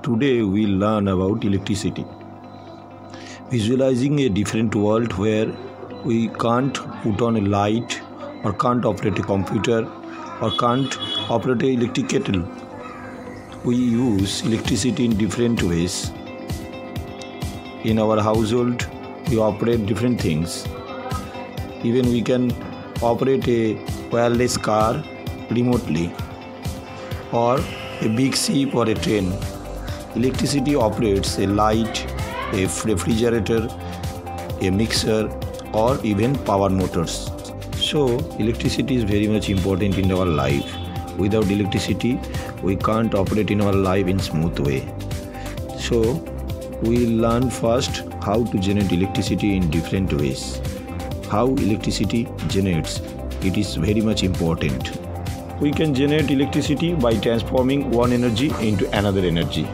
Today we learn about electricity. Visualizing a different world where we can't put on a light or can't operate a computer or can't operate an electric kettle. We use electricity in different ways. In our household, we operate different things. Even we can operate a wireless car remotely or a big ship or a train. Electricity operates a light, a refrigerator, a mixer or even power motors. So electricity is very much important in our life. Without electricity, we can't operate in our life in smooth way. So we learn first how to generate electricity in different ways. How electricity generates, it is very much important. We can generate electricity by transforming one energy into another energy.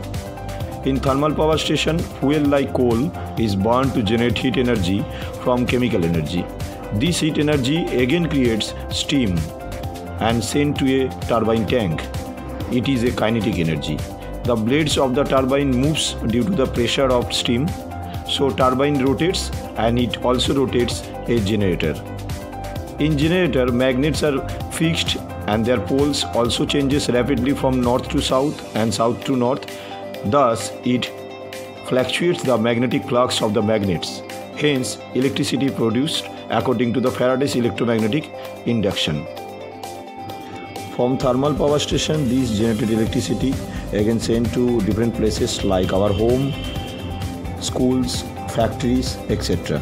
In thermal power station, fuel like coal is burned to generate heat energy from chemical energy. This heat energy again creates steam and sent to a turbine tank. It is a kinetic energy. The blades of the turbine moves due to the pressure of steam. So turbine rotates and it also rotates a generator. In generator, magnets are fixed and their poles also changes rapidly from north to south and south to north. Thus, it fluctuates the magnetic flux of the magnets. Hence, electricity produced according to the Faraday's electromagnetic induction. From thermal power station, these generated electricity again sent to different places like our home, schools, factories, etc.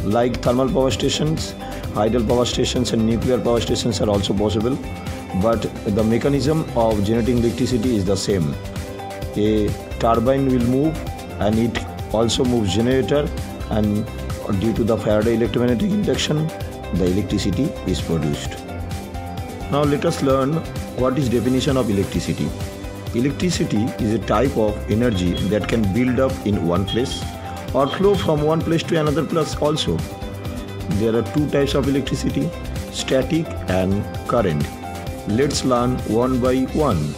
Like thermal power stations, hydel power stations and nuclear power stations are also possible, but the mechanism of generating electricity is the same. A turbine will move and it also moves generator, and due to the Faraday electromagnetic induction, the electricity is produced. Now let us learn what is definition of electricity. Electricity is a type of energy that can build up in one place or flow from one place to another place also. There are two types of electricity, static and current. Let's learn one by one.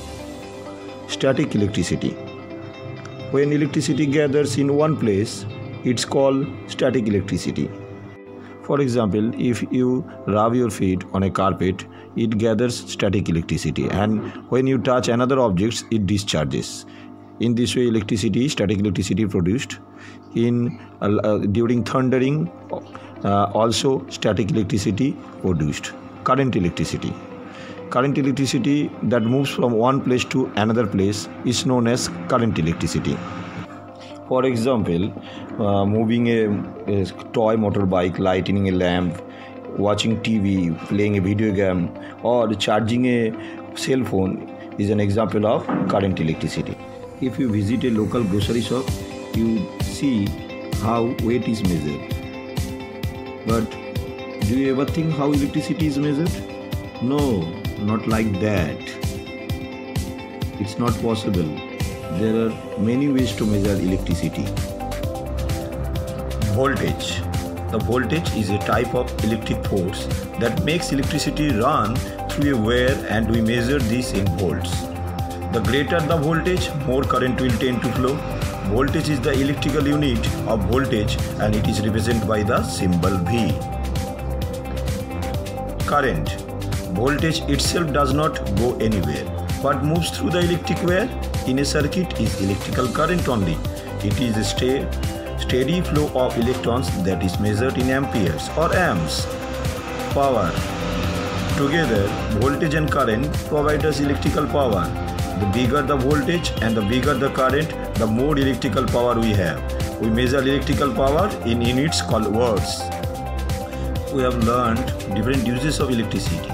Static electricity. When electricity gathers in one place, it's called static electricity. For example, if you rub your feet on a carpet, it gathers static electricity, and when you touch another object, it discharges. In this way, static electricity produced. During thundering, also static electricity produced. Current electricity. Current electricity that moves from one place to another place is known as current electricity. For example, moving a toy motorbike, lighting a lamp, watching TV, playing a video game, or charging a cell phone is an example of current electricity. If you visit a local grocery shop, you see how weight is measured. But do you ever think how electricity is measured? No, not like that. It's not possible. There are many ways to measure electricity. Voltage. The voltage is a type of electric force that makes electricity run through a wire, and we measure this in volts. The greater the voltage, more current will tend to flow. Voltage is the electrical unit of voltage and it is represented by the symbol V. Current. Voltage itself does not go anywhere but moves through the electric wire in a circuit is electrical current only. It is a steady flow of electrons that is measured in amperes or amps. Power. Together, voltage and current provide us electrical power. The bigger the voltage and the bigger the current, the more electrical power we have. We measure electrical power in units called watts. We have learned different uses of electricity,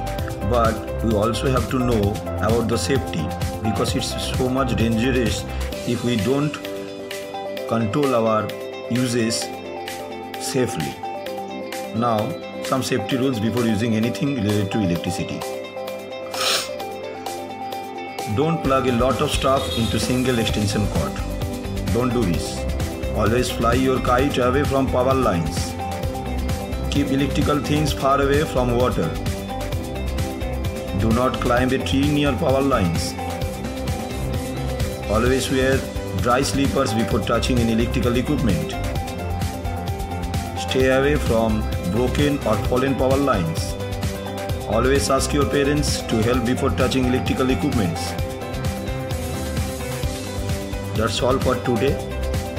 but we also have to know about the safety, because it's so much dangerous if we don't control our uses safely. Now, some safety rules before using anything related to electricity. Don't plug a lot of stuff into single extension cord. Don't do this. Always fly your kite away from power lines. Keep electrical things far away from water. Do not climb a tree near power lines. Always wear Dry sleepers before touching any electrical equipment. Stay away from broken or fallen power lines. Always ask your parents to help before touching electrical equipments. That's all for today.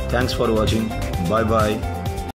Thanks for watching. Bye bye.